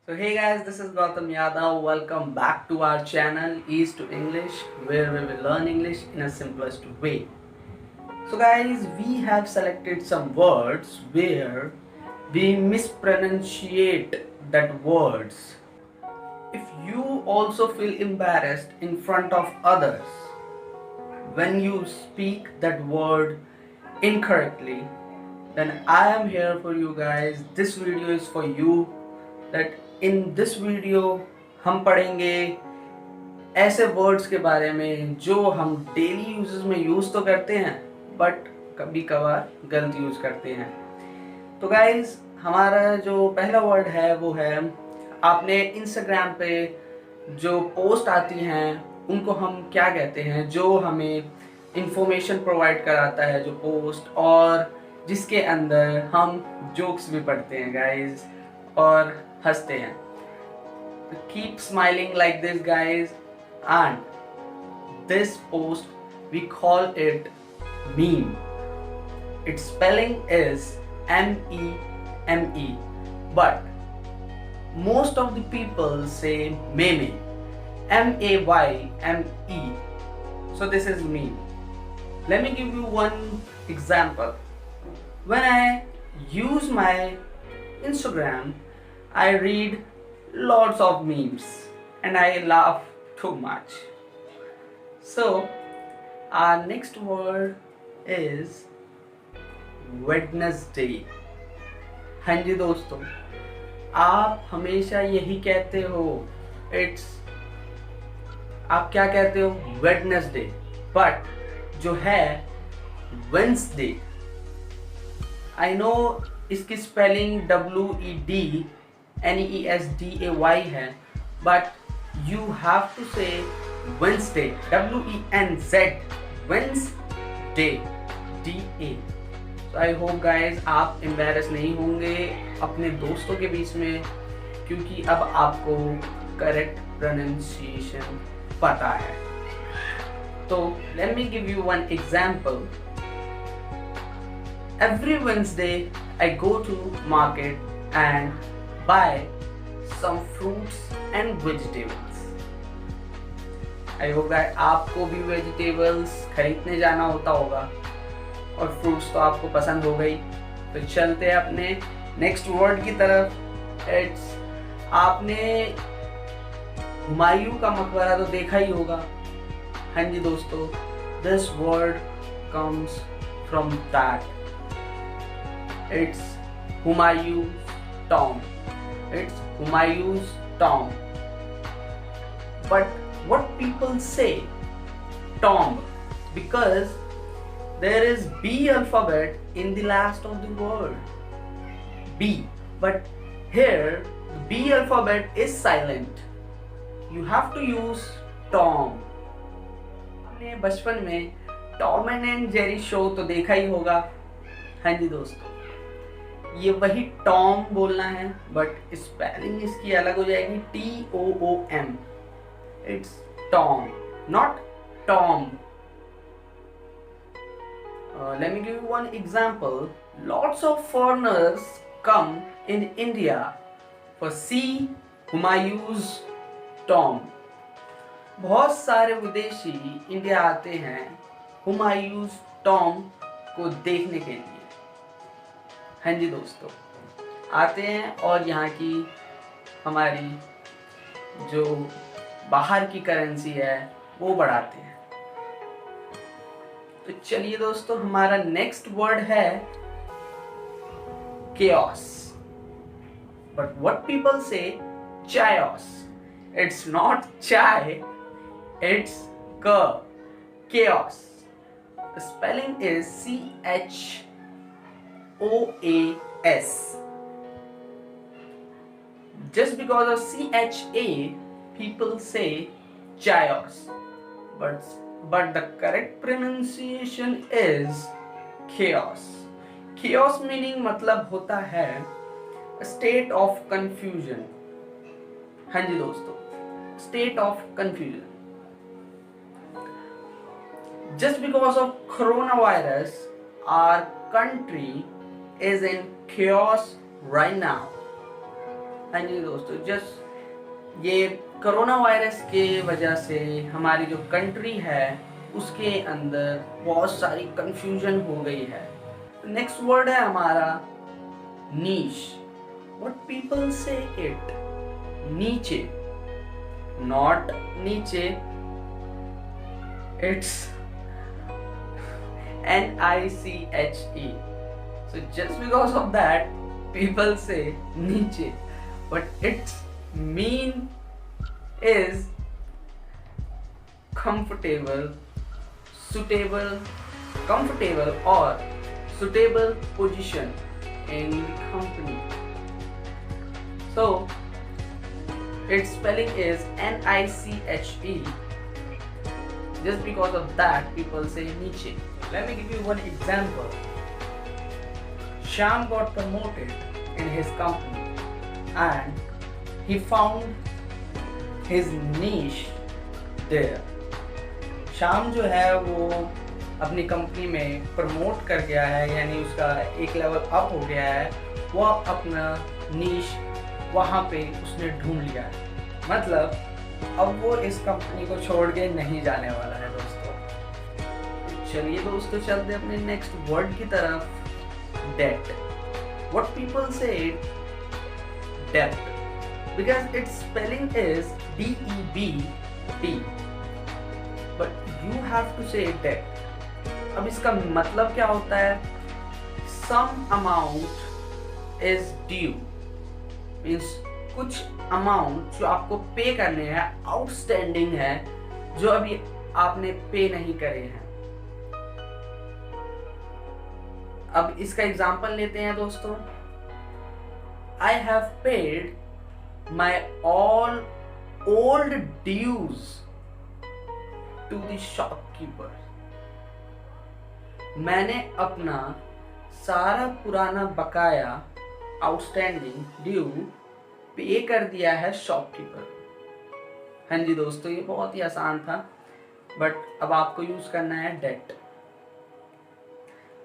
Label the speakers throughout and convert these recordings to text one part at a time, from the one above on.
Speaker 1: So hey guys, this is Gautam Yadav. Welcome back to our channel East to English, where we will learn English in a simplest way. So guys, we have selected some words where we mispronunciate that words. If you also feel embarrassed in front of others when you speak that word incorrectly, then I am here for you guys. This video is for you. That in this video हम पढ़ेंगे ऐसे words के बारे में जो हम daily uses में use तो करते हैं बट कभी कभार गलत यूज करते हैं. तो गाइज हमारा जो पहला वर्ड है वो है, आपने इंस्टाग्राम पे जो पोस्ट आती हैं उनको हम क्या कहते हैं, जो हमें इंफॉर्मेशन प्रोवाइड कराता है जो पोस्ट, और जिसके अंदर हम जोक्स भी पढ़ते हैं गाइज और हंसते हैं. Keep smiling like this guys, and this post we call it meme. It's spelling is MEME, but most of the people say meme, MAYME. So this is meme. Let me give you one example. When I use my Instagram, I read lots of memes and I laugh too much. So our next word is Wednesday. हाँ जी दोस्तों, आप हमेशा यही कहते हो, आप क्या कहते हो, वेडनेसडे, बट जो है वेंसडे. आई नो इसकी स्पेलिंग WEDNESDAY है, बट यू हैव टू से Wednesday, WENZ, Wednesday, DA. I hope guys आप एम्बैरस नहीं होंगे अपने दोस्तों के बीच में, क्योंकि अब आपको करेक्ट प्रोनाउंसिएशन पता है. तो let me give you one example. Every Wednesday I go to market and buy some fruits and vegetables. I hope guys आपको भी वेजिटेबल्स खरीदने जाना होता होगा और फ्रूट्स तो आपको पसंद हो गई. तो चलते हैं अपने नेक्स्ट वर्ड की तरफ. आपने हुमायूं का मकबरा तो देखा ही होगा. हाँ जी दोस्तों, this word comes from that. It's Humayun tomb. It's Humayun's tomb. But what people say tomb because there is B alphabet in the last of the word, B, but here the B alphabet is silent. You have to use Tom. आपने बचपन में Tom and Jerry show तो देखा ही होगा. हाँ जी दोस्तों, ये वही टॉम बोलना है बट स्पेलिंग इसकी अलग हो जाएगी, TOOM. It's Tom, not Tom. Let me give you one example. Lots of foreigners come in India for see Humayun's tomb. बहुत सारे विदेशी इंडिया आते हैं हुमायूं's tomb को देखने के लिए. हाँ जी दोस्तों, आते हैं और यहाँ की हमारी जो बाहर की करेंसी है वो बढ़ाते हैं. तो चलिए दोस्तों, हमारा नेक्स्ट वर्ड है chaos. But what people say chaos. It's not chai, it's chaos. The spelling is CHOAS. Just because of CHA, people say chaos. But the correct pronunciation is chaos. Chaos meaning मतलब होता है a state of confusion. हाँ जी दोस्तों, state of confusion. Just because of coronavirus, our country is in chaos right now. हाँ जी दोस्तों, just ये कोरोना वायरस के वजह से हमारी जो कंट्री है उसके अंदर बहुत सारी कंफ्यूजन हो गई है। नेक्स्ट वर्ड है हमारा नीश। व्हाट पीपल से इट नीचे, नॉट नीचे, it's NICHE. So just because of that, people say niche, but its mean is comfortable, suitable, comfortable or suitable position in the company. So its spelling is NICHE. Just because of that, people say niche. Let me give you one example. Shyam got promoted in his company and he found his niche there. Shyam जो है वो अपनी company में promote कर गया है, यानी उसका एक लेवल अप हो गया है, वो अपना नीश वहाँ पे उसने ढूंढ लिया है। मतलब अब वो इस कंपनी को छोड़ के नहीं जाने वाला है दोस्तों। चलिए दोस्तों चलते हैं अपने नेक्स्ट वर्ड की तरफ, डेट। व्हाट पीपल से डेप्ट because it's spelling is DEBT, but you have to say debt. अब इसका मतलब क्या होता है? Some amount is due, means कुछ अमाउंट जो आपको पे करने हैं आउटस्टैंडिंग है, जो अभी आपने पे नहीं करे हैं। अब इसका एग्जांपल लेते हैं दोस्तों। I have paid my all old dues to the shopkeeper. मैंने अपना सारा पुराना बकाया आउटस्टैंडिंग ड्यू पे कर दिया है शॉपकीपर। हाँ जी दोस्तों, ये बहुत ही आसान था, बट अब आपको यूज करना है date.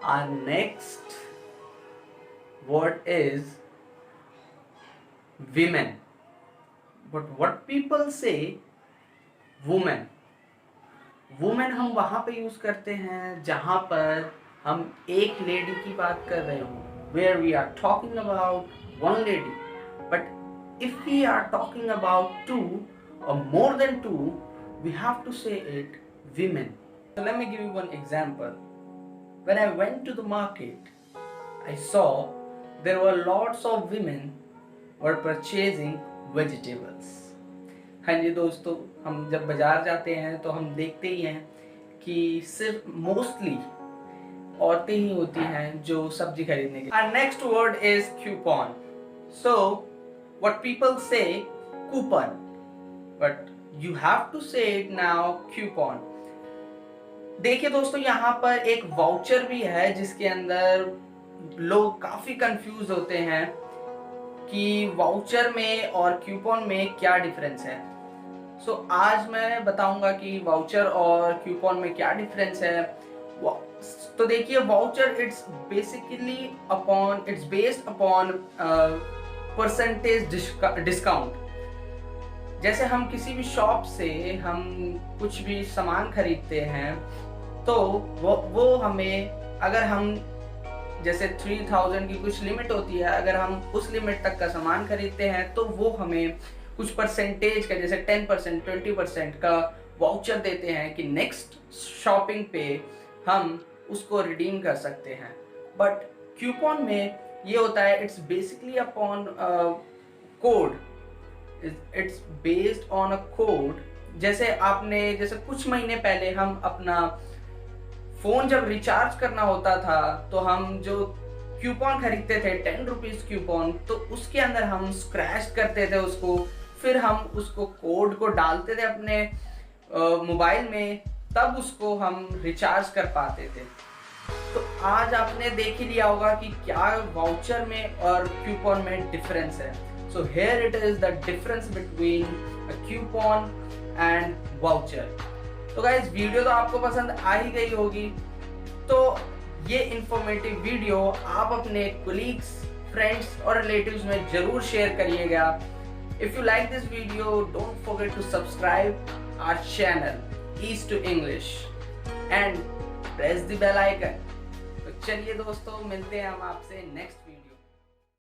Speaker 1: Our next word is women, but what people say woman. Woman हम वहाँ पे यूज करते हैं जहाँ पर हम एक लेडी की बात कर रहे हो, where we are talking about one lady. But if we are talking about two or more than two, we have to say it women. So let me give you one example. When I went to the market, I saw there were lots of women were purchasing vegetables. हाँ जी दोस्तों, हम जब बाजार जाते हैं तो हम देखते ही हैं कि सिर्फ मोस्टली औरतें ही होती हैं जो सब्जी खरीदने के। Our next word is coupon. So what people say coupon, but you have to say it now coupon. देखिए दोस्तों, यहाँ पर एक वाउचर भी है जिसके अंदर लोग काफी कंफ्यूज होते हैं कि वाउचर में और कूपन में क्या डिफरेंस है। सो आज मैं बताऊंगा कि वाउचर और कूपन में क्या डिफरेंस है। तो देखिए, voucher it's based upon percentage discount. जैसे हम किसी भी शॉप से हम कुछ भी सामान खरीदते हैं तो वो हमें, अगर हम जैसे 3000 की कुछ लिमिट होती है, अगर हम उस लिमिट तक का सामान खरीदते हैं तो वो हमें कुछ परसेंटेज का, जैसे 10%, 20% का वाउचर देते हैं कि नेक्स्ट शॉपिंग पे हम उसको रिडीम कर सकते हैं। बट कूपन में ये होता है, it's basically upon code, it's based on a code. जैसे कुछ महीने पहले हम अपना फोन जब रिचार्ज करना होता था तो हम जो कूपन खरीदते थे 10 रुपीज कूपन, तो उसके अंदर हम स्क्रैच करते थे उसको, फिर हम उसको कोड को डालते थे अपने मोबाइल में, तब उसको हम रिचार्ज कर पाते थे। तो आज आपने देख ही लिया होगा कि क्या वाउचर में और कूपन में डिफरेंस है। So here it is the difference between a coupon and voucher. तो गाइस, वीडियो तो आपको पसंद आ ही गई होगी। तो ये इंफॉर्मेटिव वीडियो आप अपने कोलीग्स, फ्रेंड्स और रिलेटिव्स में जरूर शेयर करिएगा। If you like this video don't forget to subscribe our channel east to English and press the bell icon. तो चलिए दोस्तों, मिलते हैं हम आपसे नेक्स्ट वीडियो।